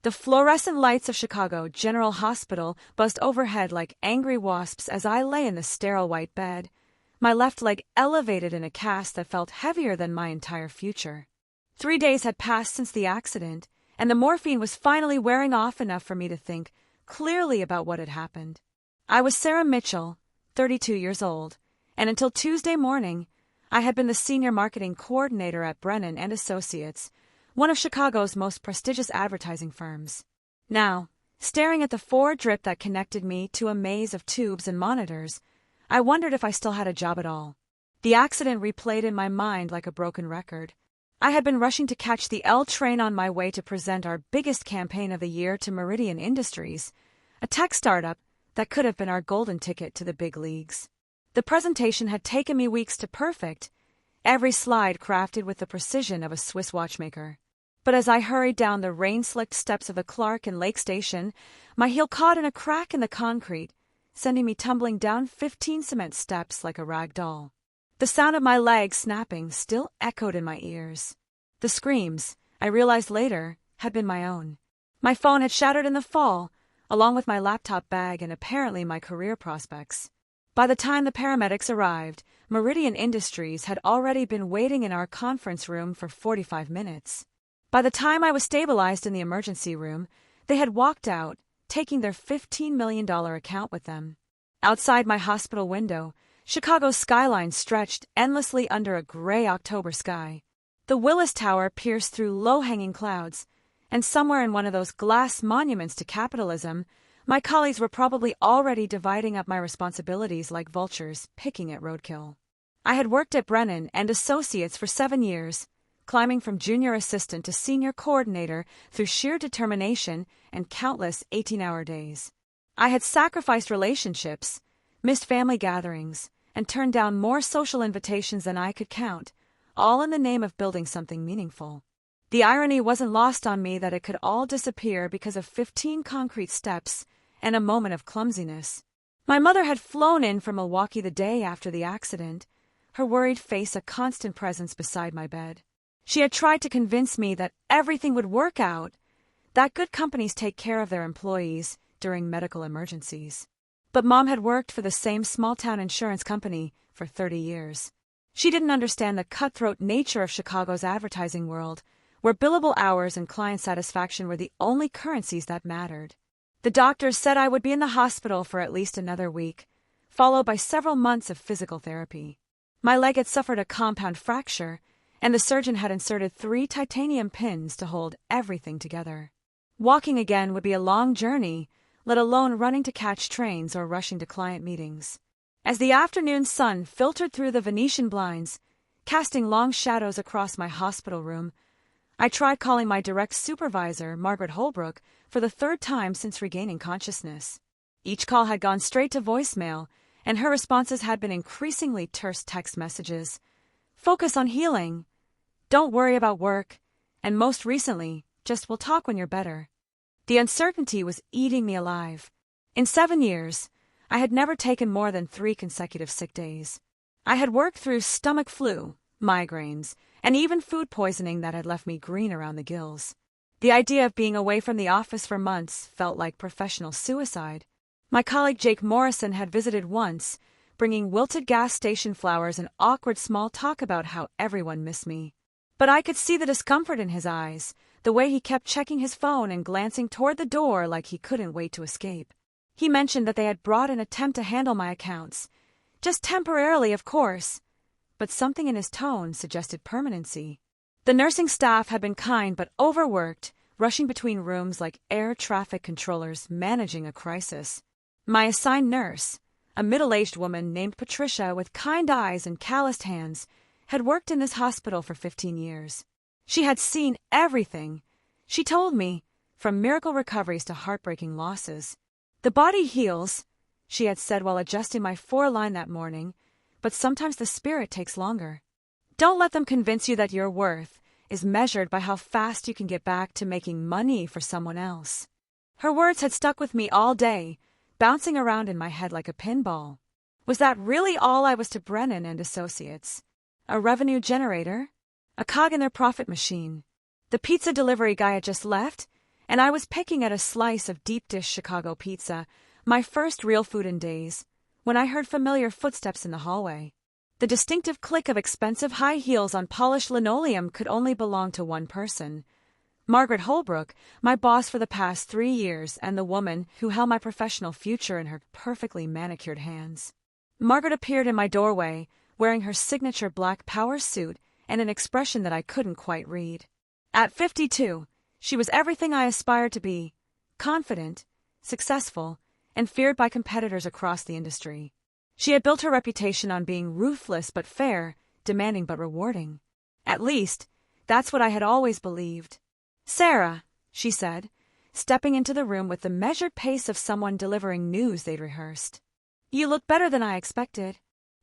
The fluorescent lights of Chicago General Hospital buzzed overhead like angry wasps as I lay in the sterile white bed, my left leg elevated in a cast that felt heavier than my entire future. 3 days had passed since the accident, and the morphine was finally wearing off enough for me to think clearly about what had happened. I was Sarah Mitchell, 32 years old, and until Tuesday morning, I had been the senior marketing coordinator at Brennan and Associates, one of Chicago's most prestigious advertising firms. Now, staring at the Ford drip that connected me to a maze of tubes and monitors, I wondered if I still had a job at all. The accident replayed in my mind like a broken record. I had been rushing to catch the L train on my way to present our biggest campaign of the year to Meridian Industries, a tech startup that could have been our golden ticket to the big leagues. The presentation had taken me weeks to perfect, every slide crafted with the precision of a Swiss watchmaker. But as I hurried down the rain-slicked steps of the Clark and Lake Station, my heel caught in a crack in the concrete, sending me tumbling down 15 cement steps like a rag doll. The sound of my legs snapping still echoed in my ears. The screams, I realized later, had been my own. My phone had shattered in the fall, along with my laptop bag and apparently my career prospects. By the time the paramedics arrived, Meridian Industries had already been waiting in our conference room for 45 minutes. By the time I was stabilized in the emergency room, they had walked out, taking their $15 million account with them. Outside my hospital window, Chicago's skyline stretched endlessly under a gray October sky. The Willis Tower pierced through low-hanging clouds, and somewhere in one of those glass monuments to capitalism, my colleagues were probably already dividing up my responsibilities like vultures picking at roadkill. I had worked at Brennan and Associates for 7 years, climbing from junior assistant to senior coordinator through sheer determination and countless 18-hour days. I had sacrificed relationships, missed family gatherings, and turned down more social invitations than I could count, all in the name of building something meaningful. The irony wasn't lost on me that it could all disappear because of 15 concrete steps and a moment of clumsiness. My mother had flown in from Milwaukee the day after the accident, her worried face a constant presence beside my bed. She had tried to convince me that everything would work out, that good companies take care of their employees during medical emergencies. But Mom had worked for the same small-town insurance company for 30 years. She didn't understand the cutthroat nature of Chicago's advertising world, where billable hours and client satisfaction were the only currencies that mattered. The doctors said I would be in the hospital for at least another week, followed by several months of physical therapy. My leg had suffered a compound fracture, and the surgeon had inserted 3 titanium pins to hold everything together. Walking again would be a long journey, let alone running to catch trains or rushing to client meetings. As the afternoon sun filtered through the Venetian blinds, casting long shadows across my hospital room, I tried calling my direct supervisor, Margaret Holbrook, for the 3rd time since regaining consciousness. Each call had gone straight to voicemail, and her responses had been increasingly terse text messages. Focus on healing. Don't worry about work. And most recently, just we'll talk when you're better. The uncertainty was eating me alive. In 7 years, I had never taken more than 3 consecutive sick days. I had worked through stomach flu, migraines, and even food poisoning that had left me green around the gills. The idea of being away from the office for months felt like professional suicide. My colleague Jake Morrison had visited once, bringing wilted gas station flowers and awkward small talk about how everyone missed me. But I could see the discomfort in his eyes, the way he kept checking his phone and glancing toward the door like he couldn't wait to escape. He mentioned that they had brought an attempt to handle my accounts. Just temporarily, of course. But something in his tone suggested permanency. The nursing staff had been kind but overworked, rushing between rooms like air traffic controllers managing a crisis. My assigned nurse, a middle-aged woman named Patricia with kind eyes and calloused hands, had worked in this hospital for 15 years. She had seen everything. She told me, from miracle recoveries to heartbreaking losses. The body heals, she had said while adjusting my foreline that morning, but sometimes the spirit takes longer. Don't let them convince you that your worth is measured by how fast you can get back to making money for someone else. Her words had stuck with me all day, bouncing around in my head like a pinball. Was that really all I was to Brennan and Associates? A revenue generator? A cog in their profit machine? The pizza delivery guy had just left, and I was picking at a slice of deep dish Chicago pizza, my first real food in days, when I heard familiar footsteps in the hallway. The distinctive click of expensive high heels on polished linoleum could only belong to one person. Margaret Holbrook, my boss for the past 3 years and the woman who held my professional future in her perfectly manicured hands. Margaret appeared in my doorway, wearing her signature black power suit and an expression that I couldn't quite read. At 52, she was everything I aspired to be: confident, successful, and feared by competitors across the industry. She had built her reputation on being ruthless but fair, demanding but rewarding. At least, that's what I had always believed. "Sarah," she said, stepping into the room with the measured pace of someone delivering news they'd rehearsed. "You look better than I expected."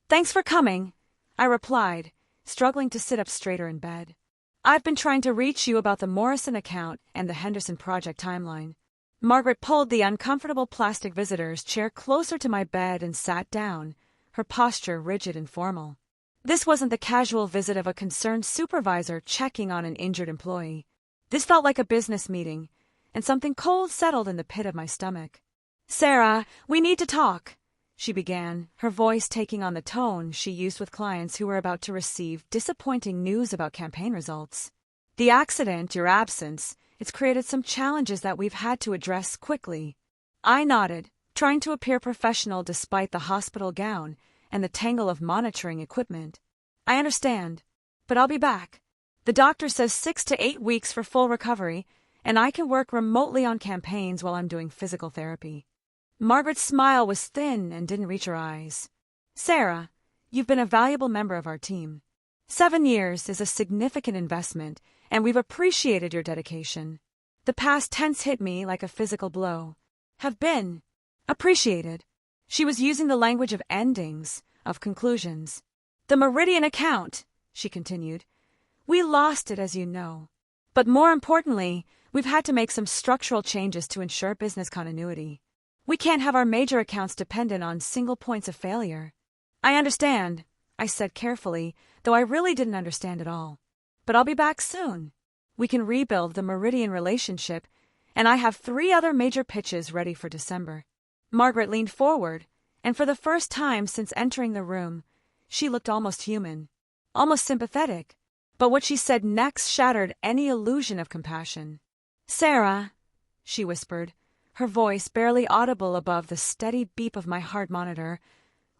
"Thanks for coming," I replied, struggling to sit up straighter in bed. "I've been trying to reach you about the Morrison account and the Henderson project timeline." Margaret pulled the uncomfortable plastic visitor's chair closer to my bed and sat down, her posture rigid and formal. This wasn't the casual visit of a concerned supervisor checking on an injured employee. This felt like a business meeting, and something cold settled in the pit of my stomach. "Sarah, we need to talk," she began, her voice taking on the tone she used with clients who were about to receive disappointing news about campaign results. "The accident, your absence, it's created some challenges that we've had to address quickly." I nodded, trying to appear professional despite the hospital gown and the tangle of monitoring equipment. "I understand, but I'll be back. The doctor says 6 to 8 weeks for full recovery, and I can work remotely on campaigns while I'm doing physical therapy." Margaret's smile was thin and didn't reach her eyes. "Sarah, you've been a valuable member of our team. 7 years is a significant investment, and we've appreciated your dedication. The past tense hit me like a physical blow. Have been appreciated." She was using the language of endings, of conclusions. "The Meridian account," she continued. "We lost it, as you know. But more importantly, we've had to make some structural changes to ensure business continuity. We can't have our major accounts dependent on single points of failure." "I understand," I said carefully, though I really didn't understand at all. "But I'll be back soon. We can rebuild the Meridian relationship, and I have 3 other major pitches ready for December." Margaret leaned forward, and for the first time since entering the room, she looked almost human, almost sympathetic. But what she said next shattered any illusion of compassion. "Sarah," she whispered, her voice barely audible above the steady beep of my heart monitor,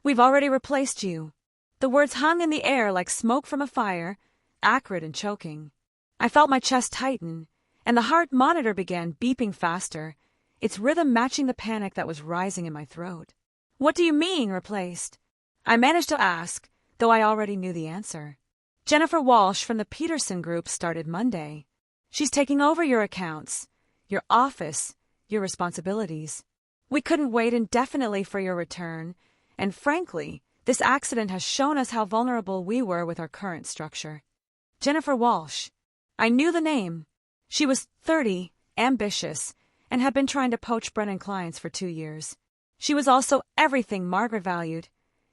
"we've already replaced you." The words hung in the air like smoke from a fire, acrid and choking. I felt my chest tighten, and the heart monitor began beeping faster, its rhythm matching the panic that was rising in my throat. "What do you mean, replaced?" I managed to ask, though I already knew the answer. "Jennifer Walsh from the Peterson Group started Monday. She's taking over your accounts, your office, your responsibilities. We couldn't wait indefinitely for your return, and frankly, this accident has shown us how vulnerable we were with our current structure." Jennifer Walsh. I knew the name. She was 30, ambitious, and had been trying to poach Brennan clients for 2 years. She was also everything Margaret valued: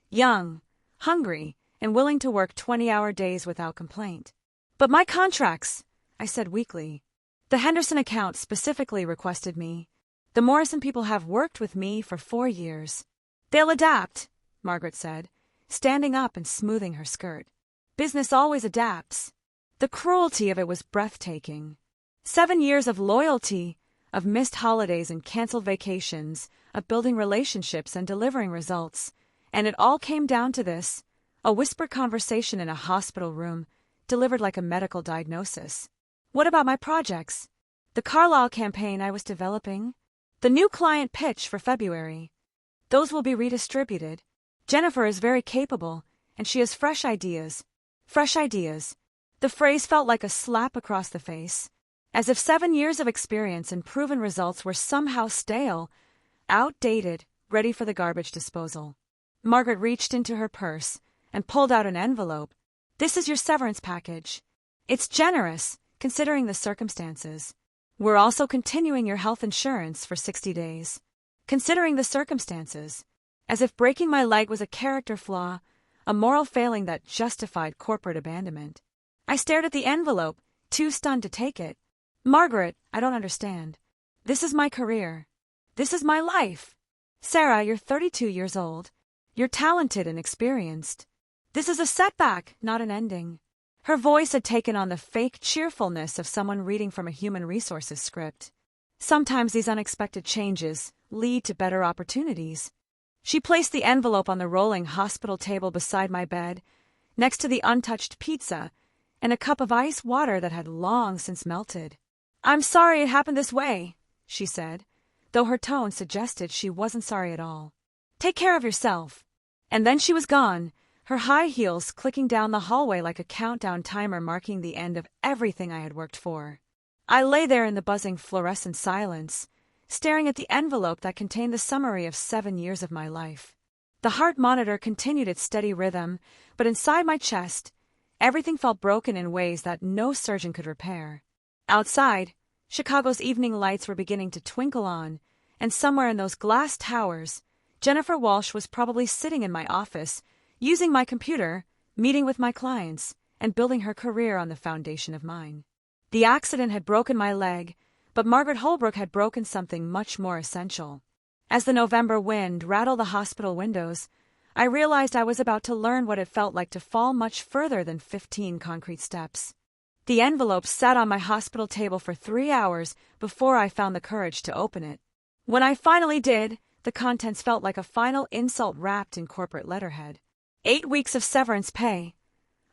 young, hungry, and willing to work 20-hour days without complaint. "But my contracts," I said weakly. "The Henderson account specifically requested me. The Morrison people have worked with me for 4 years. "They'll adapt," Margaret said, standing up and smoothing her skirt. "Business always adapts." The cruelty of it was breathtaking. 7 years of loyalty, of missed holidays and canceled vacations, of building relationships and delivering results, and it all came down to this: a whispered conversation in a hospital room, delivered like a medical diagnosis. What about my projects? The Carlisle campaign I was developing? The new client pitch for February? Those will be redistributed. Jennifer is very capable, and she has fresh ideas. Fresh ideas. The phrase felt like a slap across the face, as if 7 years of experience and proven results were somehow stale, outdated, ready for the garbage disposal. Margaret reached into her purse and pulled out an envelope. "This is your severance package. It's generous, considering the circumstances. We're also continuing your health insurance for 60 days. Considering the circumstances. As if breaking my leg was a character flaw, a moral failing that justified corporate abandonment. I stared at the envelope, too stunned to take it. "Margaret, I don't understand. This is my career. This is my life. Sarah, you're 32 years old. You're talented and experienced. This is a setback, not an ending. Her voice had taken on the fake cheerfulness of someone reading from a human resources script. Sometimes these unexpected changes lead to better opportunities. She placed the envelope on the rolling hospital table beside my bed, next to the untouched pizza and a cup of ice water that had long since melted. "I'm sorry it happened this way," she said, though her tone suggested she wasn't sorry at all. "Take care of yourself." And then she was gone, her high heels clicking down the hallway like a countdown timer marking the end of everything I had worked for. I lay there in the buzzing fluorescent silence, staring at the envelope that contained the summary of 7 years of my life. The heart monitor continued its steady rhythm, but inside my chest, everything felt broken in ways that no surgeon could repair. Outside, Chicago's evening lights were beginning to twinkle on, and somewhere in those glass towers, Jennifer Walsh was probably sitting in my office, using my computer, meeting with my clients, and building her career on the foundation of mine. The accident had broken my leg, but Margaret Holbrook had broken something much more essential. As the November wind rattled the hospital windows, I realized I was about to learn what it felt like to fall much further than 15 concrete steps. The envelope sat on my hospital table for 3 hours before I found the courage to open it. When I finally did, the contents felt like a final insult wrapped in corporate letterhead. 8 weeks of severance pay,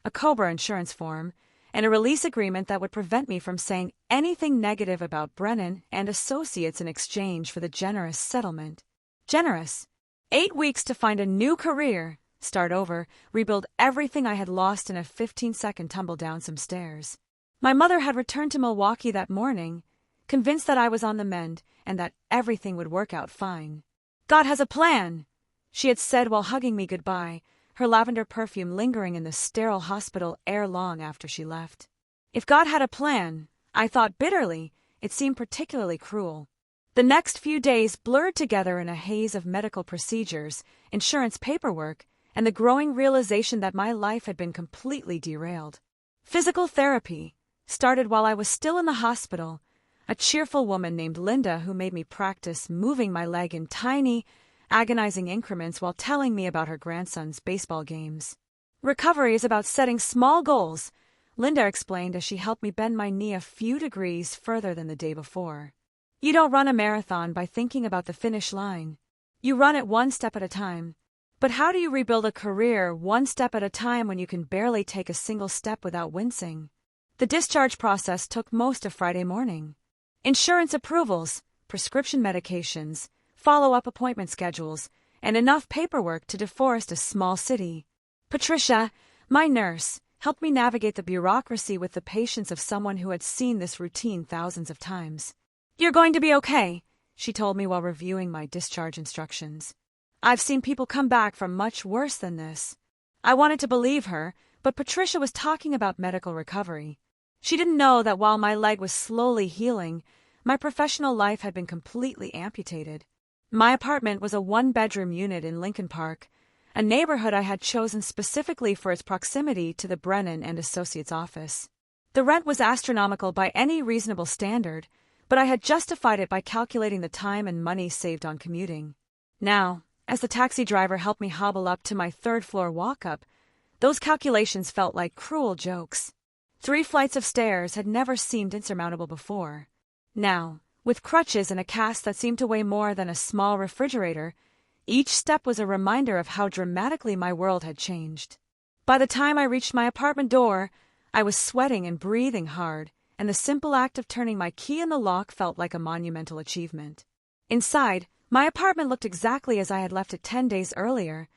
a COBRA insurance form, and a release agreement that would prevent me from saying anything negative about Brennan and Associates in exchange for the generous settlement. Generous. 8 weeks to find a new career, start over, rebuild everything I had lost in a 15-second tumble down some stairs. My mother had returned to Milwaukee that morning, convinced that I was on the mend and that everything would work out fine. "God has a plan," she had said while hugging me goodbye, her lavender perfume lingering in the sterile hospital air long after she left. If God had a plan, I thought bitterly, it seemed particularly cruel. The next few days blurred together in a haze of medical procedures, insurance paperwork, and the growing realization that my life had been completely derailed. Physical therapy started while I was still in the hospital. A cheerful woman named Linda who made me practice moving my leg in tiny, agonizing increments while telling me about her grandson's baseball games. "Recovery is about setting small goals," Linda explained as she helped me bend my knee a few degrees further than the day before. "You don't run a marathon by thinking about the finish line. You run it one step at a time. But how do you rebuild a career one step at a time when you can barely take a single step without wincing?" The discharge process took most of Friday morning. Insurance approvals, prescription medications, follow-up appointment schedules, and enough paperwork to deforest a small city. Patricia, my nurse, helped me navigate the bureaucracy with the patience of someone who had seen this routine thousands of times. "You're going to be okay," she told me while reviewing my discharge instructions. "I've seen people come back from much worse than this." I wanted to believe her, but Patricia was talking about medical recovery. She didn't know that while my leg was slowly healing, my professional life had been completely amputated. My apartment was a 1-bedroom unit in Lincoln Park, a neighborhood I had chosen specifically for its proximity to the Brennan and Associates office. The rent was astronomical by any reasonable standard, but I had justified it by calculating the time and money saved on commuting. Now, as the taxi driver helped me hobble up to my 3rd-floor walk-up, those calculations felt like cruel jokes. 3 flights of stairs had never seemed insurmountable before. Now, with crutches and a cast that seemed to weigh more than a small refrigerator, each step was a reminder of how dramatically my world had changed. By the time I reached my apartment door, I was sweating and breathing hard, and the simple act of turning my key in the lock felt like a monumental achievement. Inside, my apartment looked exactly as I had left it 10 days earlier.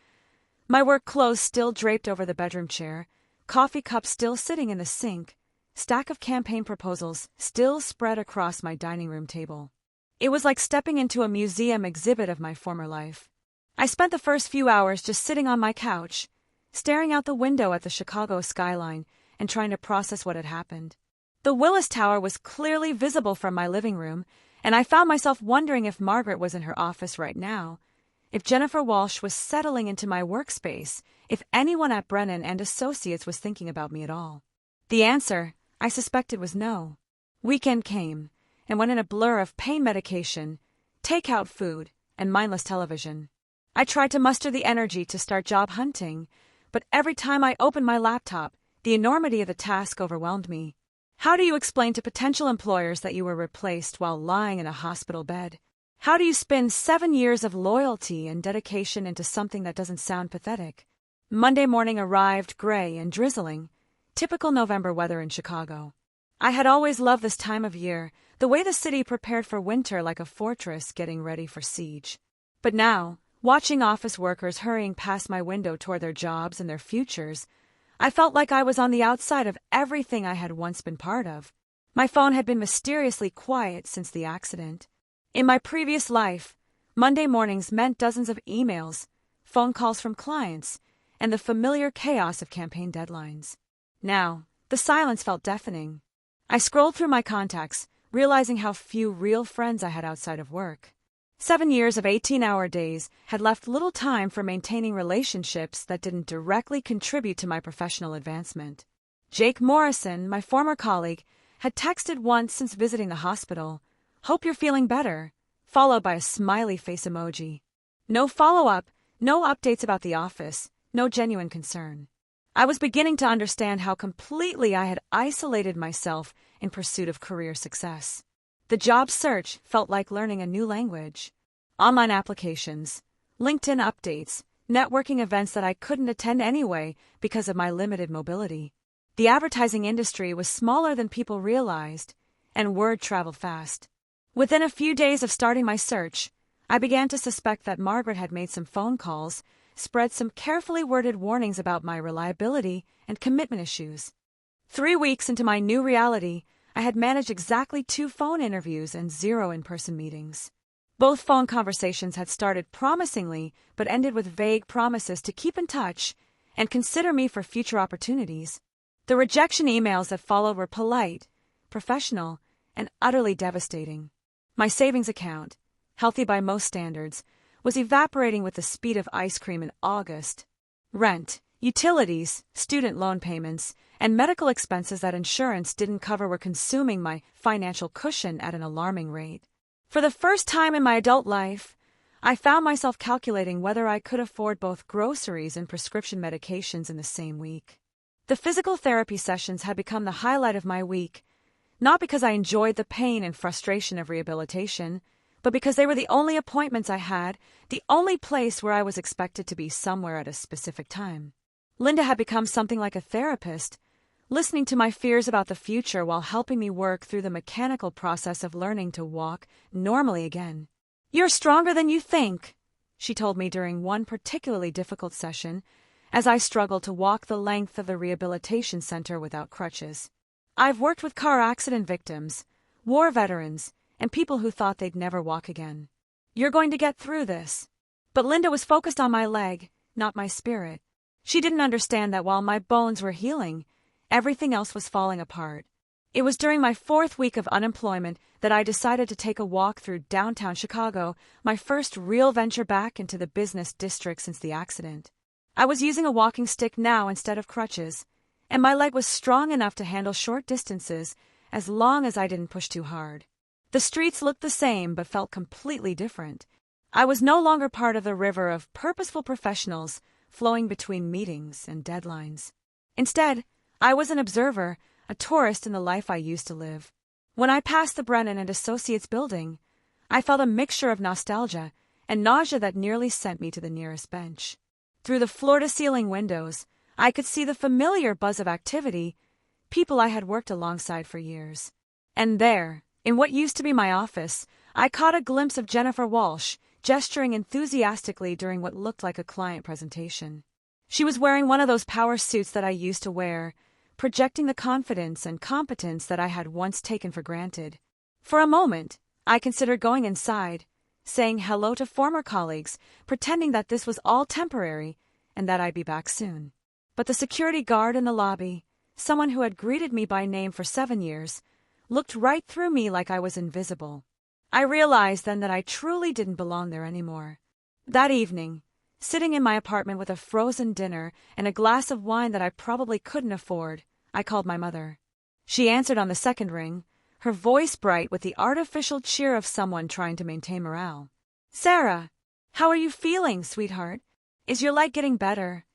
My work clothes still draped over the bedroom chair, coffee cup still sitting in the sink, stack of campaign proposals still spread across my dining room table. It was like stepping into a museum exhibit of my former life. I spent the first few hours just sitting on my couch, staring out the window at the Chicago skyline and trying to process what had happened. The Willis Tower was clearly visible from my living room, and I found myself wondering if Margaret was in her office right now, if Jennifer Walsh was settling into my workspace, if anyone at Brennan and Associates was thinking about me at all. The answer, I suspected, was no. Weekend came, and went in a blur of pain medication, takeout food, and mindless television. I tried to muster the energy to start job hunting, but every time I opened my laptop, the enormity of the task overwhelmed me. How do you explain to potential employers that you were replaced while lying in a hospital bed? How do you spin 7 years of loyalty and dedication into something that doesn't sound pathetic? Monday morning arrived gray and drizzling, typical November weather in Chicago. I had always loved this time of year, the way the city prepared for winter like a fortress getting ready for siege. But now, watching office workers hurrying past my window toward their jobs and their futures, I felt like I was on the outside of everything I had once been part of. My phone had been mysteriously quiet since the accident. In my previous life, Monday mornings meant dozens of emails, phone calls from clients, and the familiar chaos of campaign deadlines. Now, the silence felt deafening. I scrolled through my contacts, realizing how few real friends I had outside of work. 7 years of 18-hour days had left little time for maintaining relationships that didn't directly contribute to my professional advancement. Jake Morrison, my former colleague, had texted once since visiting the hospital, "Hope you're feeling better," followed by a smiley face emoji. No follow-up, no updates about the office, no genuine concern. I was beginning to understand how completely I had isolated myself in pursuit of career success. The job search felt like learning a new language. Online applications, LinkedIn updates, networking events that I couldn't attend anyway because of my limited mobility. The advertising industry was smaller than people realized, and word traveled fast. Within a few days of starting my search, I began to suspect that Margaret had made some phone calls, spread some carefully worded warnings about my reliability and commitment issues. 3 weeks into my new reality, I had managed exactly 2 phone interviews and 0 in-person meetings. Both phone conversations had started promisingly, but ended with vague promises to keep in touch and consider me for future opportunities. The rejection emails that followed were polite, professional, and utterly devastating. My savings account, healthy by most standards, was evaporating with the speed of ice cream in August. Rent, utilities, student loan payments, and medical expenses that insurance didn't cover were consuming my financial cushion at an alarming rate. For the first time in my adult life, I found myself calculating whether I could afford both groceries and prescription medications in the same week. The physical therapy sessions had become the highlight of my week, not because I enjoyed the pain and frustration of rehabilitation, but because they were the only appointments I had, the only place where I was expected to be somewhere at a specific time. Linda had become something like a therapist, listening to my fears about the future while helping me work through the mechanical process of learning to walk normally again. "You're stronger than you think," she told me during one particularly difficult session, as I struggled to walk the length of the rehabilitation center without crutches. "I've worked with car accident victims, war veterans, and people who thought they'd never walk again. You're going to get through this." But Linda was focused on my leg, not my spirit. She didn't understand that while my bones were healing, everything else was falling apart. It was during my 4th week of unemployment that I decided to take a walk through downtown Chicago, my first real venture back into the business district since the accident. I was using a walking stick now instead of crutches, and my leg was strong enough to handle short distances as long as I didn't push too hard. The streets looked the same but felt completely different. I was no longer part of the river of purposeful professionals flowing between meetings and deadlines. Instead, I was an observer, a tourist in the life I used to live. When I passed the Brennan and Associates building, I felt a mixture of nostalgia and nausea that nearly sent me to the nearest bench. Through the floor-to-ceiling windows, I could see the familiar buzz of activity, people I had worked alongside for years. And there, in what used to be my office, I caught a glimpse of Jennifer Walsh, gesturing enthusiastically during what looked like a client presentation. She was wearing one of those power suits that I used to wear, projecting the confidence and competence that I had once taken for granted. For a moment, I considered going inside, saying hello to former colleagues, pretending that this was all temporary and that I'd be back soon. But the security guard in the lobby, someone who had greeted me by name for 7 years, looked right through me like I was invisible. I realized then that I truly didn't belong there anymore. That evening, sitting in my apartment with a frozen dinner and a glass of wine that I probably couldn't afford, I called my mother. She answered on the second ring, her voice bright with the artificial cheer of someone trying to maintain morale. "Sarah, how are you feeling, sweetheart? Is your leg getting better?"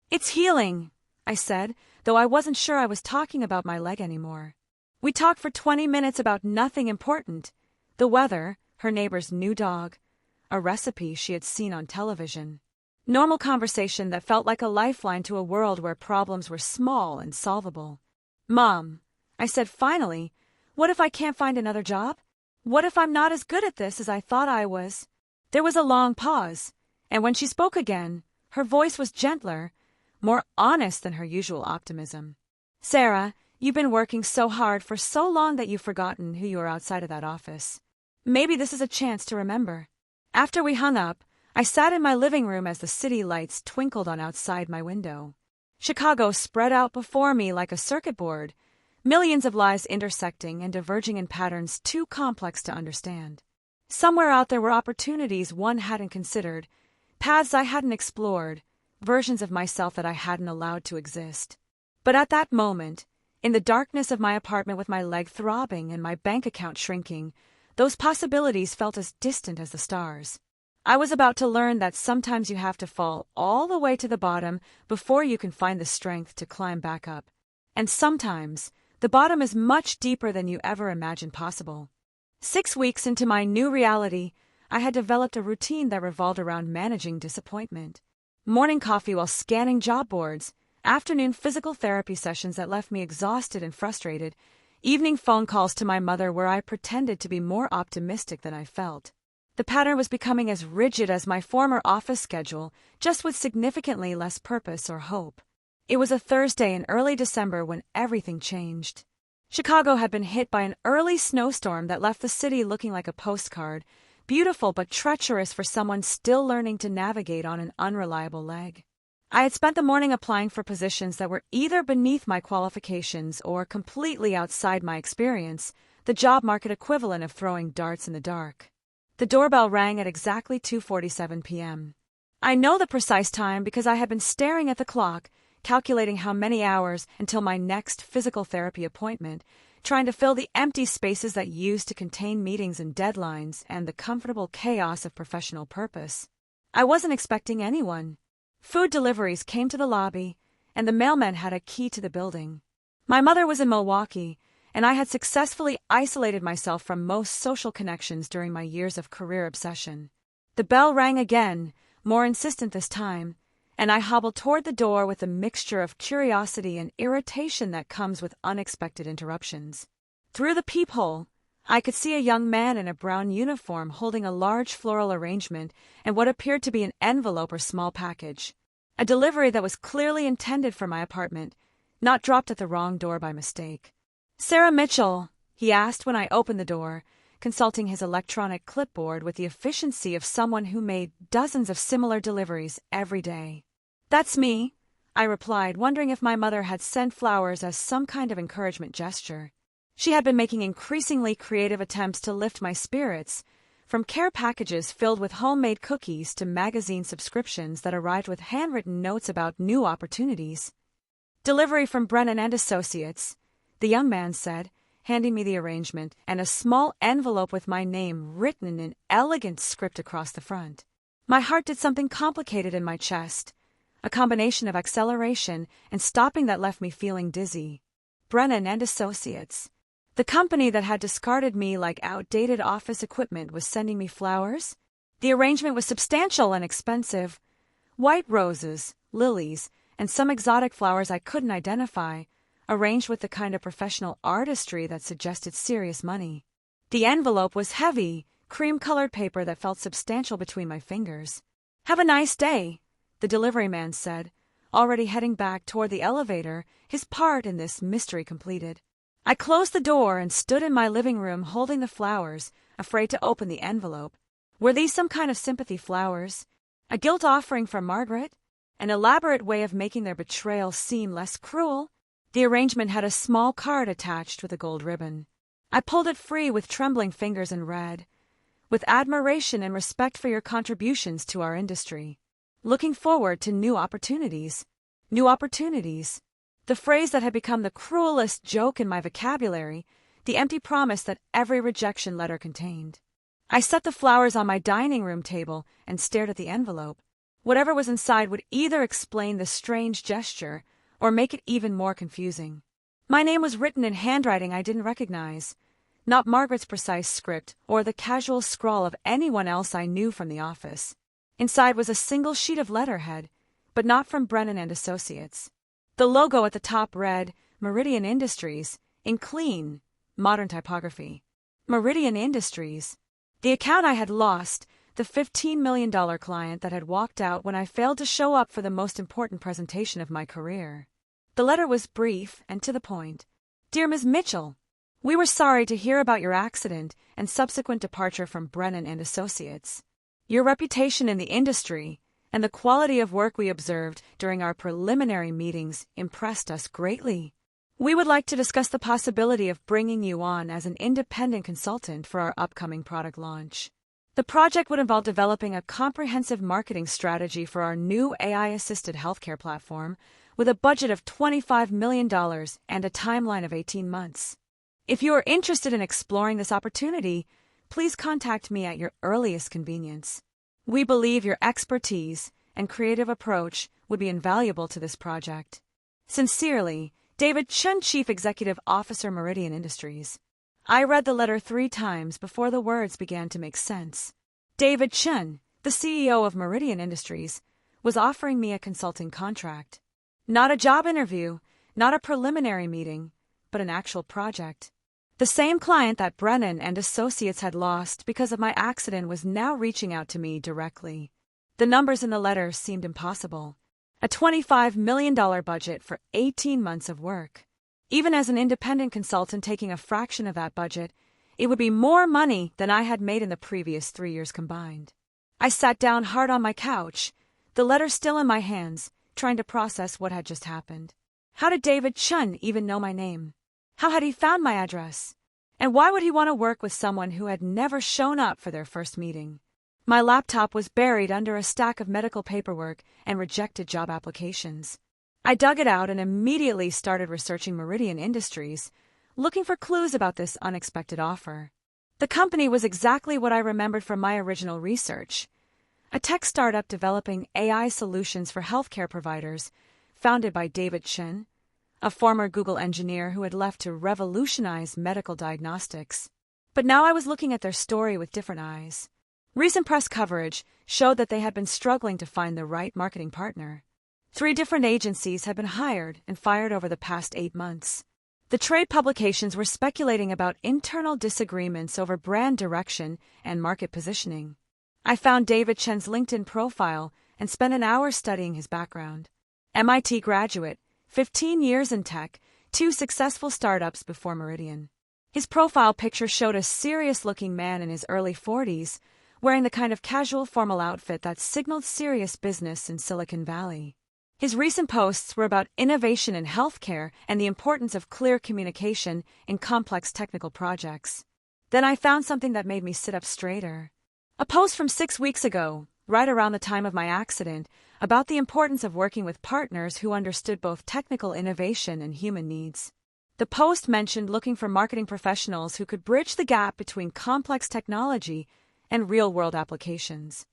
"It's healing," I said, though I wasn't sure I was talking about my leg anymore. We talked for 20 minutes about nothing important: the weather, her neighbor's new dog, a recipe she had seen on television. Normal conversation that felt like a lifeline to a world where problems were small and solvable. "Mom," I said finally, "what if I can't find another job? What if I'm not as good at this as I thought I was?" There was a long pause, and when she spoke again, her voice was gentler, more honest than her usual optimism. "Sarah, you've been working so hard for so long that you've forgotten who you are outside of that office. Maybe this is a chance to remember." After we hung up, I sat in my living room as the city lights twinkled on outside my window. Chicago spread out before me like a circuit board, millions of lives intersecting and diverging in patterns too complex to understand. Somewhere out there were opportunities one hadn't considered, paths I hadn't explored, versions of myself that I hadn't allowed to exist. But at that moment, in the darkness of my apartment with my leg throbbing and my bank account shrinking, those possibilities felt as distant as the stars. I was about to learn that sometimes you have to fall all the way to the bottom before you can find the strength to climb back up. And sometimes, the bottom is much deeper than you ever imagined possible. 6 weeks into my new reality, I had developed a routine that revolved around managing disappointment. Morning coffee while scanning job boards, afternoon physical therapy sessions that left me exhausted and frustrated, evening phone calls to my mother where I pretended to be more optimistic than I felt. The pattern was becoming as rigid as my former office schedule, just with significantly less purpose or hope. It was a Thursday in early December when everything changed. Chicago had been hit by an early snowstorm that left the city looking like a postcard, beautiful but treacherous for someone still learning to navigate on an unreliable leg. I had spent the morning applying for positions that were either beneath my qualifications or completely outside my experience, the job market equivalent of throwing darts in the dark. The doorbell rang at exactly 2:47 p.m. I know the precise time because I had been staring at the clock, calculating how many hours until my next physical therapy appointment, trying to fill the empty spaces that used to contain meetings and deadlines and the comfortable chaos of professional purpose. I wasn't expecting anyone. Food deliveries came to the lobby, and the mailman had a key to the building. My mother was in Milwaukee, and I had successfully isolated myself from most social connections during my years of career obsession. The bell rang again, more insistent this time, and I hobbled toward the door with a mixture of curiosity and irritation that comes with unexpected interruptions. Through the peephole, I could see a young man in a brown uniform holding a large floral arrangement and what appeared to be an envelope or small package. A delivery that was clearly intended for my apartment, not dropped at the wrong door by mistake. "Sarah Mitchell," he asked when I opened the door, consulting his electronic clipboard with the efficiency of someone who made dozens of similar deliveries every day. "That's me," I replied, wondering if my mother had sent flowers as some kind of encouragement gesture. She had been making increasingly creative attempts to lift my spirits, from care packages filled with homemade cookies to magazine subscriptions that arrived with handwritten notes about new opportunities. "Delivery from Brennan and Associates," the young man said, handing me the arrangement and a small envelope with my name written in elegant script across the front. My heart did something complicated in my chest, a combination of acceleration and stopping that left me feeling dizzy. Brennan and Associates. The company that had discarded me like outdated office equipment was sending me flowers? The arrangement was substantial and expensive. White roses, lilies, and some exotic flowers I couldn't identify, arranged with the kind of professional artistry that suggested serious money. The envelope was heavy, cream-colored paper that felt substantial between my fingers. "Have a nice day," the delivery man said, already heading back toward the elevator, his part in this mystery completed. I closed the door and stood in my living room holding the flowers, afraid to open the envelope. Were these some kind of sympathy flowers? A guilt offering for Margaret? An elaborate way of making their betrayal seem less cruel? The arrangement had a small card attached with a gold ribbon. I pulled it free with trembling fingers and read, "With admiration and respect for your contributions to our industry. Looking forward to new opportunities." New opportunities. The phrase that had become the cruelest joke in my vocabulary, the empty promise that every rejection letter contained. I set the flowers on my dining room table and stared at the envelope. Whatever was inside would either explain the strange gesture or make it even more confusing. My name was written in handwriting I didn't recognize, not Margaret's precise script or the casual scrawl of anyone else I knew from the office. Inside was a single sheet of letterhead, but not from Brennan and Associates. The logo at the top read Meridian Industries in clean, modern typography. Meridian Industries. The account I had lost, the $15 million client that had walked out when I failed to show up for the most important presentation of my career. The letter was brief and to the point. Dear Ms. Mitchell, we were sorry to hear about your accident and subsequent departure from Brennan and Associates. Your reputation in the industry and the quality of work we observed during our preliminary meetings impressed us greatly. We would like to discuss the possibility of bringing you on as an independent consultant for our upcoming product launch. The project would involve developing a comprehensive marketing strategy for our new AI-assisted healthcare platform with a budget of $25 million and a timeline of 18 months. If you are interested in exploring this opportunity, please contact me at your earliest convenience. We believe your expertise and creative approach would be invaluable to this project. Sincerely, David Chun, Chief Executive Officer, Meridian Industries. I read the letter 3 times before the words began to make sense. David Chun, the CEO of Meridian Industries, was offering me a consulting contract. Not a job interview, not a preliminary meeting, but an actual project. The same client that Brennan and Associates had lost because of my accident was now reaching out to me directly. The numbers in the letter seemed impossible. A $25 million budget for 18 months of work. Even as an independent consultant taking a fraction of that budget, it would be more money than I had made in the previous 3 years combined. I sat down hard on my couch, the letter still in my hands, trying to process what had just happened. How did David Chun even know my name? How had he found my address? And why would he want to work with someone who had never shown up for their first meeting? My laptop was buried under a stack of medical paperwork and rejected job applications. I dug it out and immediately started researching Meridian Industries, looking for clues about this unexpected offer. The company was exactly what I remembered from my original research. A tech startup developing AI solutions for healthcare providers, founded by David Chun, a former Google engineer who had left to revolutionize medical diagnostics. But now I was looking at their story with different eyes. Recent press coverage showed that they had been struggling to find the right marketing partner. 3 different agencies had been hired and fired over the past 8 months. The trade publications were speculating about internal disagreements over brand direction and market positioning. I found David Chun's LinkedIn profile and spent an hour studying his background. MIT graduate, 15 years in tech, 2 successful startups before Meridian. His profile picture showed a serious-looking man in his early 40s, wearing the kind of casual formal outfit that signaled serious business in Silicon Valley. His recent posts were about innovation in healthcare and the importance of clear communication in complex technical projects. Then I found something that made me sit up straighter. A post from 6 weeks ago, right around the time of my accident, about the importance of working with partners who understood both technical innovation and human needs. The post mentioned looking for marketing professionals who could bridge the gap between complex technology and real-world applications.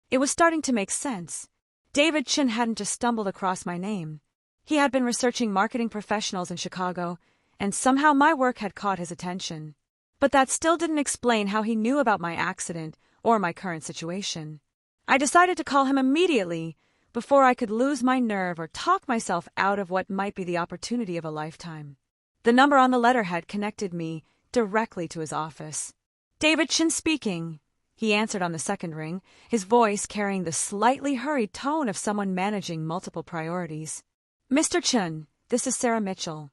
It was starting to make sense. David Chun hadn't just stumbled across my name. He had been researching marketing professionals in Chicago, and somehow my work had caught his attention. But that still didn't explain how he knew about my accident or my current situation. I decided to call him immediately before I could lose my nerve or talk myself out of what might be the opportunity of a lifetime. The number on the letterhead connected me directly to his office. David Chun speaking. He answered on the second ring, his voice carrying the slightly hurried tone of someone managing multiple priorities. Mr. Chun, this is Sarah Mitchell.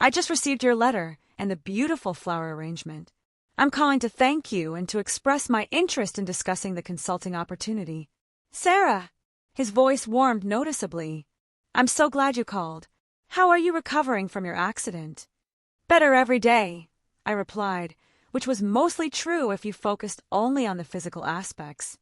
I just received your letter and the beautiful flower arrangement. I'm calling to thank you and to express my interest in discussing the consulting opportunity. Sarah! His voice warmed noticeably. I'm so glad you called. How are you recovering from your accident? Better every day, I replied, which was mostly true if you focused only on the physical aspects.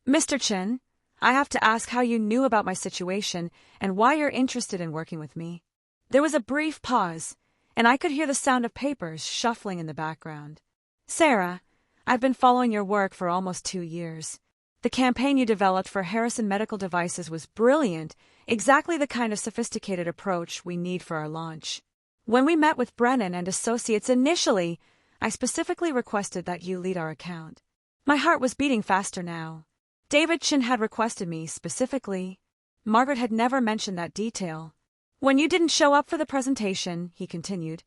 Mr. Chun, I have to ask how you knew about my situation and why you're interested in working with me. There was a brief pause, and I could hear the sound of papers shuffling in the background. "Sarah, I've been following your work for almost 2 years. The campaign you developed for Harrison Medical Devices was brilliant, exactly the kind of sophisticated approach we need for our launch. When we met with Brennan and Associates initially, I specifically requested that you lead our account." My heart was beating faster now. David Chen had requested me specifically. Margaret had never mentioned that detail. "When you didn't show up for the presentation," he continued,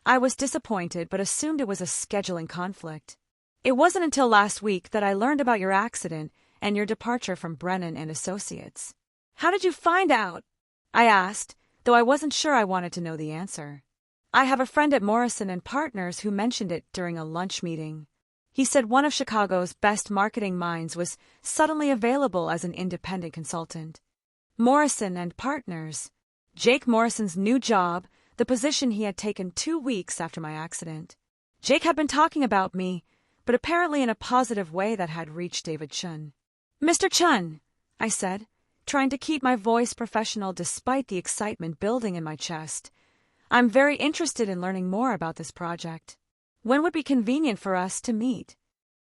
"I was disappointed but assumed it was a scheduling conflict. It wasn't until last week that I learned about your accident and your departure from Brennan and Associates." "How did you find out?" I asked, though I wasn't sure I wanted to know the answer. "I have a friend at Morrison and Partners who mentioned it during a lunch meeting. He said one of Chicago's best marketing minds was suddenly available as an independent consultant." Morrison and Partners. Jake Morrison's new job, the position he had taken 2 weeks after my accident. Jake had been talking about me, but apparently in a positive way that had reached David Chun. "Mr. Chun," I said, trying to keep my voice professional despite the excitement building in my chest, "I'm very interested in learning more about this project. When would be convenient for us to meet?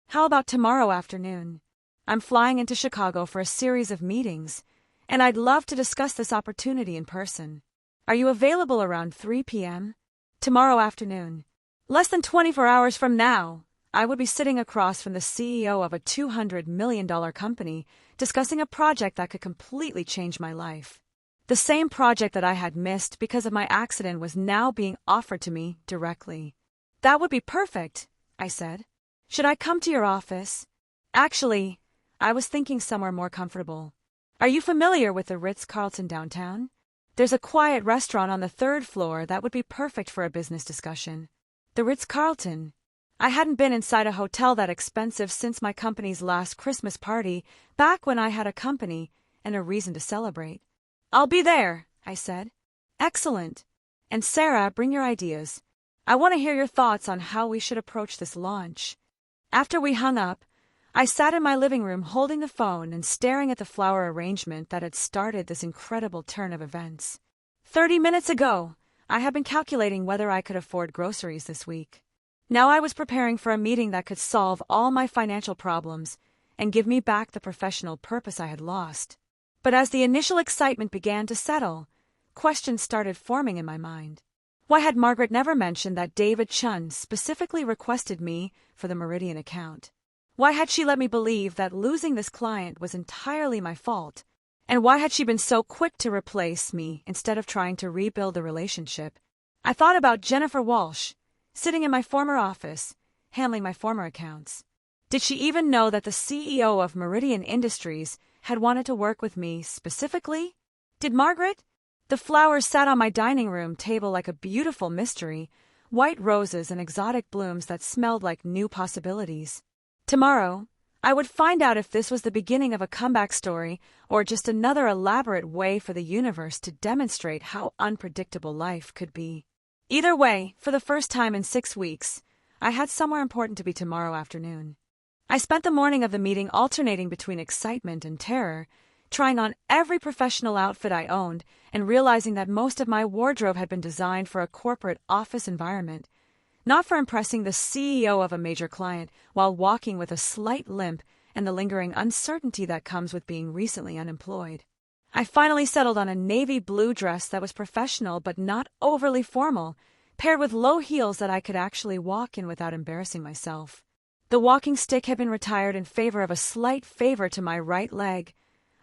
How about tomorrow afternoon? I'm flying into Chicago for a series of meetings, and I'd love to discuss this opportunity in person. Are you available around 3 p.m.? Tomorrow afternoon. Less than 24 hours from now, I would be sitting across from the CEO of a $200 million company discussing a project that could completely change my life. The same project that I had missed because of my accident was now being offered to me directly." "That would be perfect," I said. "Should I come to your office?" "Actually, I was thinking somewhere more comfortable. Are you familiar with the Ritz-Carlton downtown? There's a quiet restaurant on the 3rd floor that would be perfect for a business discussion." The Ritz-Carlton. I hadn't been inside a hotel that expensive since my company's last Christmas party, back when I had a company and a reason to celebrate. "I'll be there," I said. "Excellent. And Sarah, bring your ideas. I want to hear your thoughts on how we should approach this launch." After we hung up, I sat in my living room holding the phone and staring at the flower arrangement that had started this incredible turn of events. 30 minutes ago, I had been calculating whether I could afford groceries this week. Now I was preparing for a meeting that could solve all my financial problems and give me back the professional purpose I had lost. But as the initial excitement began to settle, questions started forming in my mind. Why had Margaret never mentioned that David Chun specifically requested me for the Meridian account? Why had she let me believe that losing this client was entirely my fault? And why had she been so quick to replace me instead of trying to rebuild the relationship? I thought about Jennifer Walsh, sitting in my former office, handling my former accounts. Did she even know that the CEO of Meridian Industries had wanted to work with me specifically? Did Margaret? The flowers sat on my dining room table like a beautiful mystery, white roses and exotic blooms that smelled like new possibilities. Tomorrow, I would find out if this was the beginning of a comeback story or just another elaborate way for the universe to demonstrate how unpredictable life could be. Either way, for the first time in 6 weeks, I had somewhere important to be tomorrow afternoon. I spent the morning of the meeting alternating between excitement and terror, trying on every professional outfit I owned and realizing that most of my wardrobe had been designed for a corporate office environment, not for impressing the CEO of a major client while walking with a slight limp and the lingering uncertainty that comes with being recently unemployed. I finally settled on a navy blue dress that was professional but not overly formal, paired with low heels that I could actually walk in without embarrassing myself. The walking stick had been retired in favor of a slight favor to my right leg,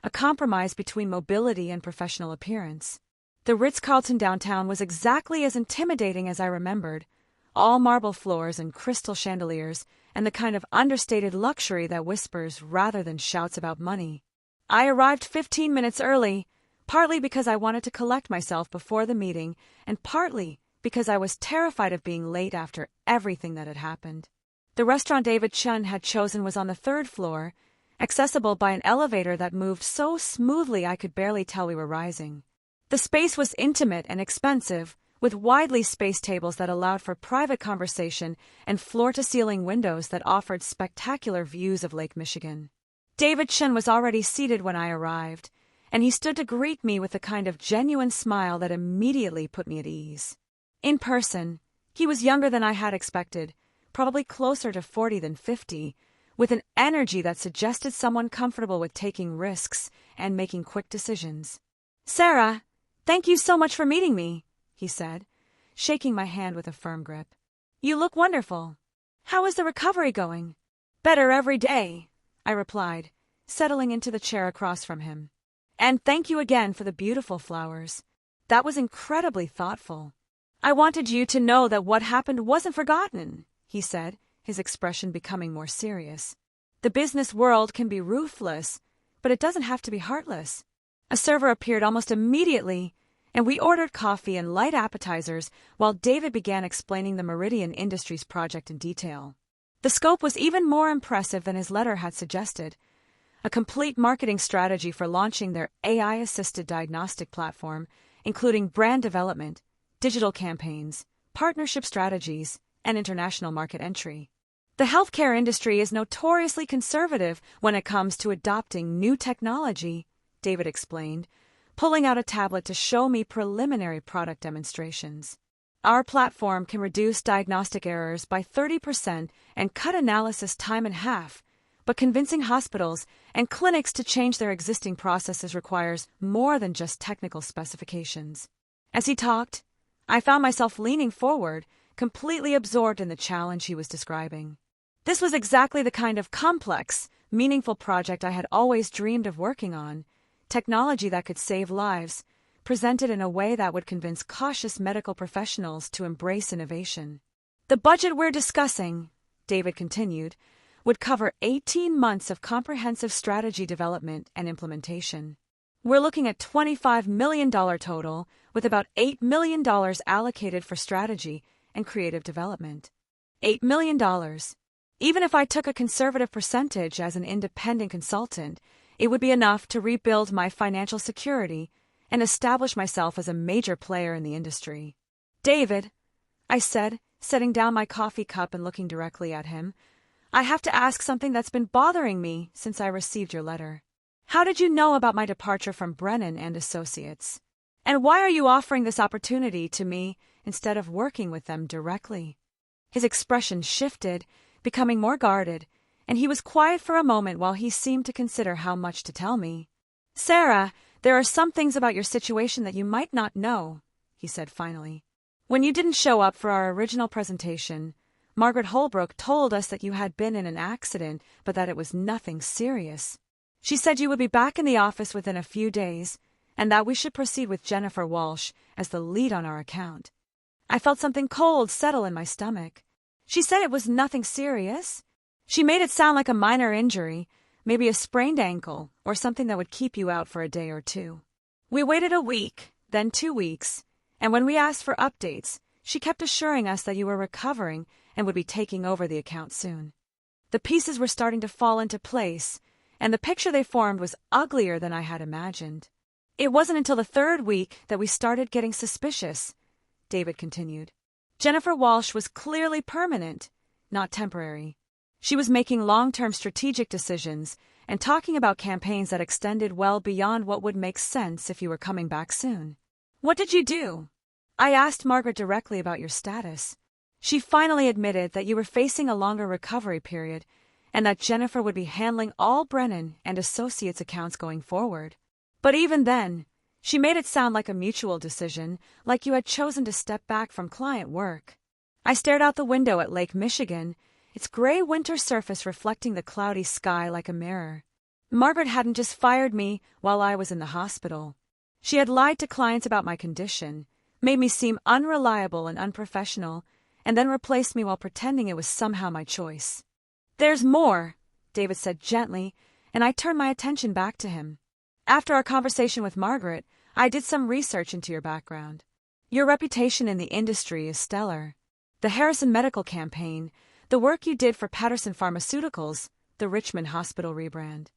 a compromise between mobility and professional appearance. The Ritz-Carlton downtown was exactly as intimidating as I remembered, all marble floors and crystal chandeliers, and the kind of understated luxury that whispers rather than shouts about money. I arrived 15 minutes early, partly because I wanted to collect myself before the meeting, and partly because I was terrified of being late after everything that had happened. The restaurant David Chun had chosen was on the 3rd floor, accessible by an elevator that moved so smoothly I could barely tell we were rising. The space was intimate and expensive, with widely spaced tables that allowed for private conversation and floor-to-ceiling windows that offered spectacular views of Lake Michigan. David Chun was already seated when I arrived, and he stood to greet me with the kind of genuine smile that immediately put me at ease. In person, he was younger than I had expected, probably closer to 40 than 50, with an energy that suggested someone comfortable with taking risks and making quick decisions. "Sarah, thank you so much for meeting me," he said, shaking my hand with a firm grip. "You look wonderful. How is the recovery going?" "Better every day," I replied, settling into the chair across from him. "And thank you again for the beautiful flowers. That was incredibly thoughtful. I wanted you to know that what happened wasn't forgotten," he said, his expression becoming more serious. "The business world can be ruthless, but it doesn't have to be heartless." A server appeared almost immediately, and we ordered coffee and light appetizers while David began explaining the Meridian Industries project in detail. The scope was even more impressive than his letter had suggested. A complete marketing strategy for launching their AI-assisted diagnostic platform, including brand development, digital campaigns, partnership strategies, and international market entry. The healthcare industry is notoriously conservative when it comes to adopting new technology, David explained, pulling out a tablet to show me preliminary product demonstrations. Our platform can reduce diagnostic errors by 30% and cut analysis time in half, but convincing hospitals and clinics to change their existing processes requires more than just technical specifications. As he talked, I found myself leaning forward, completely absorbed in the challenge he was describing. This was exactly the kind of complex, meaningful project I had always dreamed of working on, technology that could save lives, presented in a way that would convince cautious medical professionals to embrace innovation. "The budget we're discussing," David continued, "would cover 18 months of comprehensive strategy development and implementation. We're looking at $25 million total, with about $8 million allocated for strategy and creative development. $8 million. Even if I took a conservative percentage as an independent consultant, it would be enough to rebuild my financial security and establish myself as a major player in the industry." "David," I said, setting down my coffee cup and looking directly at him, "I have to ask something that's been bothering me since I received your letter. How did you know about my departure from Brennan and Associates? And why are you offering this opportunity to me instead of working with them directly?" His expression shifted, becoming more guarded, and he was quiet for a moment while he seemed to consider how much to tell me. "Sarah, there are some things about your situation that you might not know," he said finally. "When you didn't show up for our original presentation, Margaret Holbrook told us that you had been in an accident, but that it was nothing serious. She said you would be back in the office within a few days, and that we should proceed with Jennifer Walsh as the lead on our account. I felt something cold settle in my stomach. She said it was nothing serious. She made it sound like a minor injury, maybe a sprained ankle, or something that would keep you out for a day or two. We waited a week, then 2 weeks, and when we asked for updates, she kept assuring us that you were recovering and would be taking over the account soon. The pieces were starting to fall into place, and the picture they formed was uglier than I had imagined. It wasn't until the 3rd week that we started getting suspicious," David continued. "Jennifer Walsh was clearly permanent, not temporary. She was making long-term strategic decisions and talking about campaigns that extended well beyond what would make sense if you were coming back soon. What did you do? I asked Margaret directly about your status. She finally admitted that you were facing a longer recovery period and that Jennifer would be handling all Brennan and Associates accounts going forward. But even then, she made it sound like a mutual decision, like you had chosen to step back from client work. I stared out the window at Lake Michigan, its gray winter surface reflecting the cloudy sky like a mirror. Margaret hadn't just fired me while I was in the hospital. She had lied to clients about my condition, made me seem unreliable and unprofessional, and then replaced me while pretending it was somehow my choice. "There's more," David said gently, and I turned my attention back to him. "After our conversation with Margaret, I did some research into your background. Your reputation in the industry is stellar. The Harrison Medical campaign, the work you did for Patterson Pharmaceuticals, the Richmond Hospital rebrand.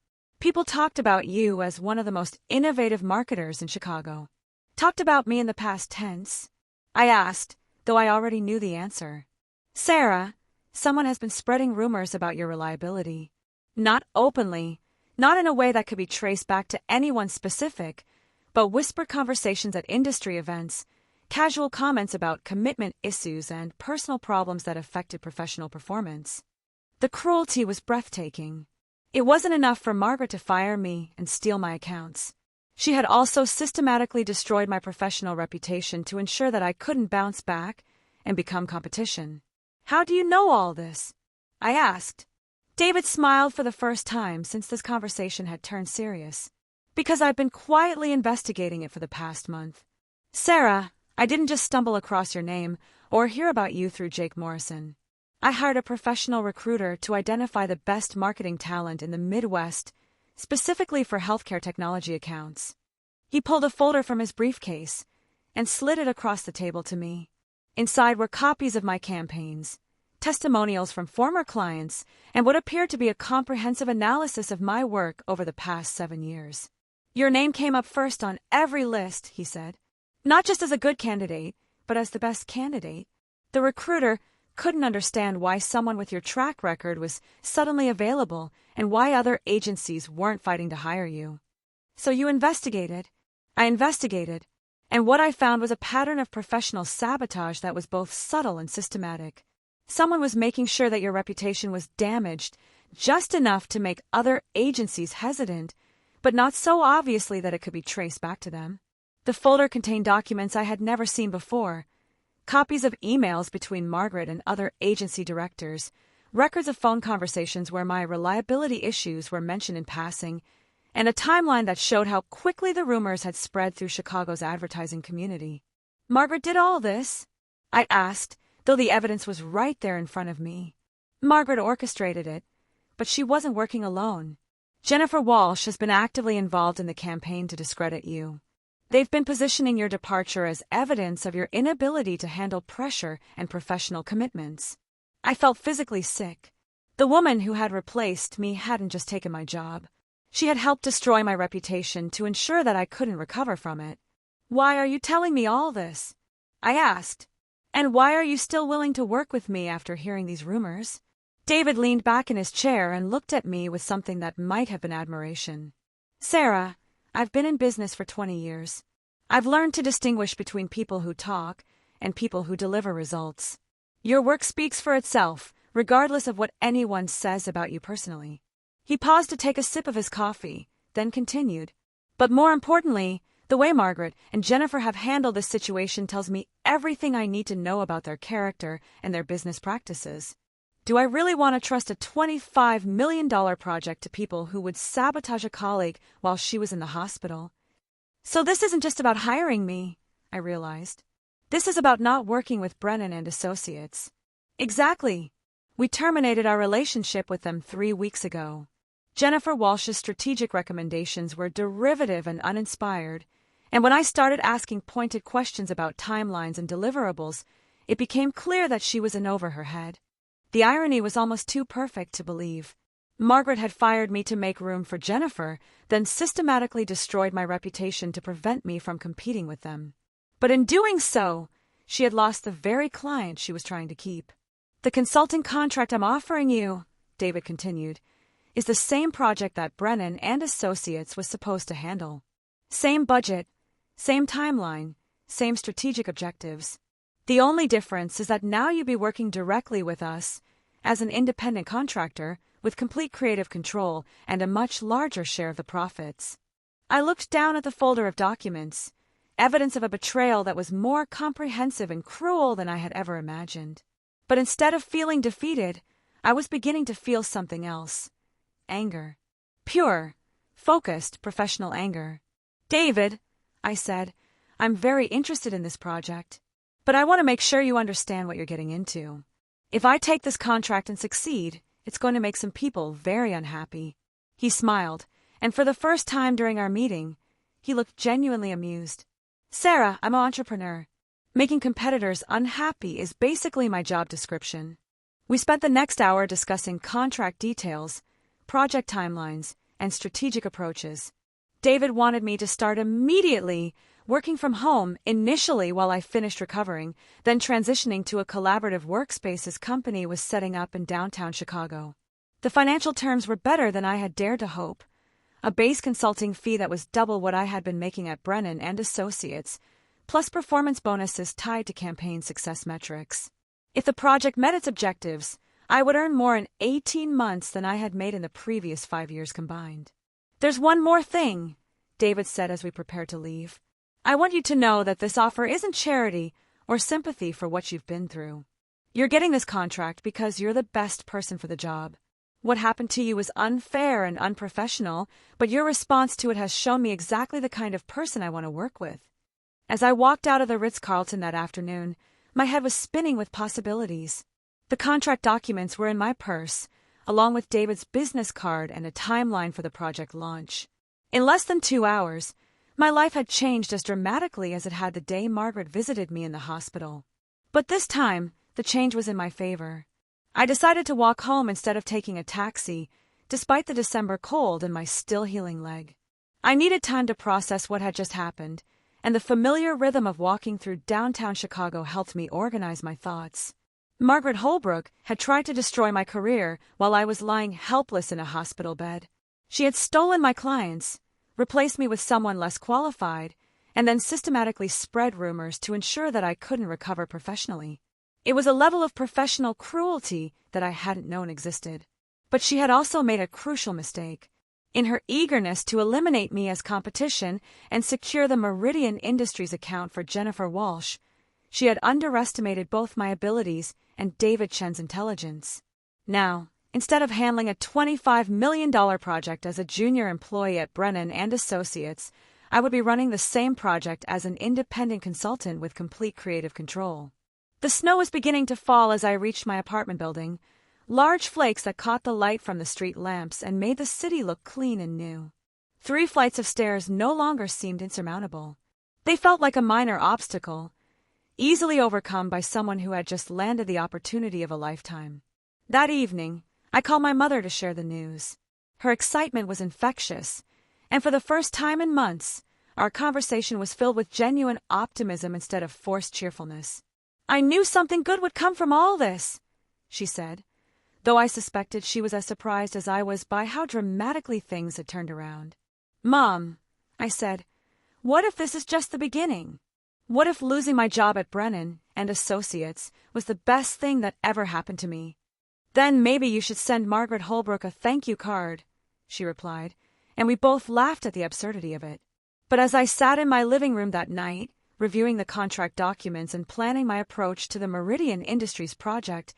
People talked about you as one of the most innovative marketers in Chicago. Talked about me in the past tense. I asked, though I already knew the answer. Sarah, someone has been spreading rumors about your reliability. Not openly, not in a way that could be traced back to anyone specific, but whispered conversations at industry events, casual comments about commitment issues and personal problems that affected professional performance. The cruelty was breathtaking. It wasn't enough for Margaret to fire me and steal my accounts. She had also systematically destroyed my professional reputation to ensure that I couldn't bounce back and become competition. "How do you know all this?" I asked. David smiled for the first time since this conversation had turned serious. "Because I've been quietly investigating it for the past month. Sarah, I didn't just stumble across your name or hear about you through Jake Morrison. I hired a professional recruiter to identify the best marketing talent in the Midwest, specifically for healthcare technology accounts." He pulled a folder from his briefcase and slid it across the table to me. Inside were copies of my campaigns, testimonials from former clients, and what appeared to be a comprehensive analysis of my work over the past 7 years. "Your name came up first on every list," he said. "Not just as a good candidate, but as the best candidate." The recruiter couldn't understand why someone with your track record was suddenly available and why other agencies weren't fighting to hire you. "So you investigated." I investigated, and what I found was a pattern of professional sabotage that was both subtle and systematic. Someone was making sure that your reputation was damaged just enough to make other agencies hesitant, but not so obviously that it could be traced back to them. The folder contained documents I had never seen before, copies of emails between Margaret and other agency directors, records of phone conversations where my reliability issues were mentioned in passing, and a timeline that showed how quickly the rumors had spread through Chicago's advertising community. "Margaret did all this?" I asked, though the evidence was right there in front of me. "Margaret orchestrated it, but she wasn't working alone. Jennifer Walsh has been actively involved in the campaign to discredit you. They've been positioning your departure as evidence of your inability to handle pressure and professional commitments." I felt physically sick. The woman who had replaced me hadn't just taken my job. She had helped destroy my reputation to ensure that I couldn't recover from it. "Why are you telling me all this?" I asked. "And why are you still willing to work with me after hearing these rumors?" David leaned back in his chair and looked at me with something that might have been admiration. "Sarah, I've been in business for 20 years. I've learned to distinguish between people who talk and people who deliver results. Your work speaks for itself, regardless of what anyone says about you personally." He paused to take a sip of his coffee, then continued. "But more importantly, the way Margaret and Jennifer have handled this situation tells me everything I need to know about their character and their business practices. Do I really want to trust a $25 million project to people who would sabotage a colleague while she was in the hospital? So this isn't just about hiring me," I realized. "This is about not working with Brennan and Associates." "Exactly. We terminated our relationship with them 3 weeks ago. Jennifer Walsh's strategic recommendations were derivative and uninspired, and when I started asking pointed questions about timelines and deliverables, it became clear that she was in over her head. The irony was almost too perfect to believe. Margaret had fired me to make room for Jennifer, then systematically destroyed my reputation to prevent me from competing with them. But in doing so, she had lost the very client she was trying to keep. "The consulting contract I'm offering you," David continued, "is the same project that Brennan and Associates was supposed to handle. Same budget, same timeline, same strategic objectives. The only difference is that now you'll be working directly with us as an independent contractor with complete creative control and a much larger share of the profits." I looked down at the folder of documents, evidence of a betrayal that was more comprehensive and cruel than I had ever imagined. But instead of feeling defeated, I was beginning to feel something else. Anger. Pure, focused, professional anger. "David," I said, "I'm very interested in this project. But I want to make sure you understand what you're getting into. If I take this contract and succeed, it's going to make some people very unhappy." He smiled, and for the first time during our meeting, he looked genuinely amused. "Sarah, I'm an entrepreneur. Making competitors unhappy is basically my job description." We spent the next hour discussing contract details, project timelines, and strategic approaches. David wanted me to start immediately, working from home initially while I finished recovering, then transitioning to a collaborative workspace his company was setting up in downtown Chicago. The financial terms were better than I had dared to hope. A base consulting fee that was double what I had been making at Brennan and Associates, plus performance bonuses tied to campaign success metrics. If the project met its objectives, I would earn more in 18 months than I had made in the previous 5 years combined. "There's one more thing," David said as we prepared to leave. "I want you to know that this offer isn't charity or sympathy for what you've been through. You're getting this contract because you're the best person for the job. What happened to you was unfair and unprofessional, but your response to it has shown me exactly the kind of person I want to work with." As I walked out of the Ritz-Carlton that afternoon, my head was spinning with possibilities. The contract documents were in my purse, along with David's business card and a timeline for the project launch. In less than 2 hours, my life had changed as dramatically as it had the day Margaret visited me in the hospital. But this time, the change was in my favor. I decided to walk home instead of taking a taxi, despite the December cold and my still healing leg. I needed time to process what had just happened, and the familiar rhythm of walking through downtown Chicago helped me organize my thoughts. Margaret Holbrook had tried to destroy my career while I was lying helpless in a hospital bed. She had stolen my clients, replaced me with someone less qualified, and then systematically spread rumors to ensure that I couldn't recover professionally. It was a level of professional cruelty that I hadn't known existed. But she had also made a crucial mistake. In her eagerness to eliminate me as competition and secure the Meridian Industries account for Jennifer Walsh, she had underestimated both my abilities and David Chen's intelligence. Now, instead of handling a $25 million project as a junior employee at Brennan and Associates, I would be running the same project as an independent consultant with complete creative control. The snow was beginning to fall as I reached my apartment building, large flakes that caught the light from the street lamps and made the city look clean and new. 3 flights of stairs no longer seemed insurmountable. They felt like a minor obstacle, easily overcome by someone who had just landed the opportunity of a lifetime. That evening, I called my mother to share the news. Her excitement was infectious, and for the first time in months, our conversation was filled with genuine optimism instead of forced cheerfulness. "I knew something good would come from all this," she said, though I suspected she was as surprised as I was by how dramatically things had turned around. "Mom," I said, "what if this is just the beginning? What if losing my job at Brennan and Associates was the best thing that ever happened to me? Then maybe you should send Margaret Holbrook a thank you card," she replied, and we both laughed at the absurdity of it. But as I sat in my living room that night, reviewing the contract documents and planning my approach to the Meridian Industries project,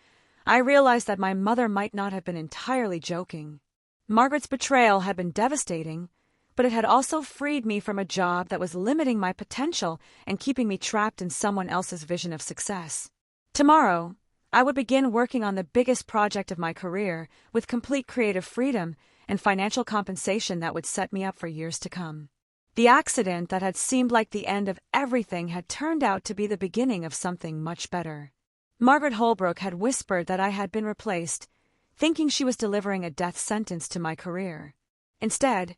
I realized that my mother might not have been entirely joking. Margaret's betrayal had been devastating, but it had also freed me from a job that was limiting my potential and keeping me trapped in someone else's vision of success. Tomorrow, I would begin working on the biggest project of my career with complete creative freedom and financial compensation that would set me up for years to come. The accident that had seemed like the end of everything had turned out to be the beginning of something much better. Margaret Holbrook had whispered that I had been replaced, thinking she was delivering a death sentence to my career. Instead,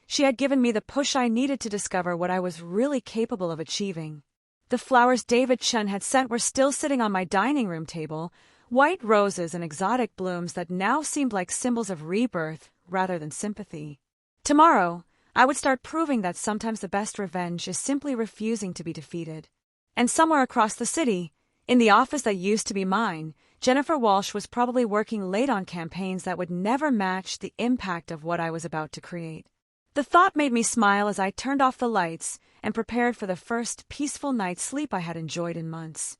she had given me the push I needed to discover what I was really capable of achieving. The flowers David Chen had sent were still sitting on my dining room table, white roses and exotic blooms that now seemed like symbols of rebirth rather than sympathy. Tomorrow, I would start proving that sometimes the best revenge is simply refusing to be defeated. And somewhere across the city, in the office that used to be mine, Jennifer Walsh was probably working late on campaigns that would never match the impact of what I was about to create. The thought made me smile as I turned off the lights and prepared for the first peaceful night's sleep I had enjoyed in months.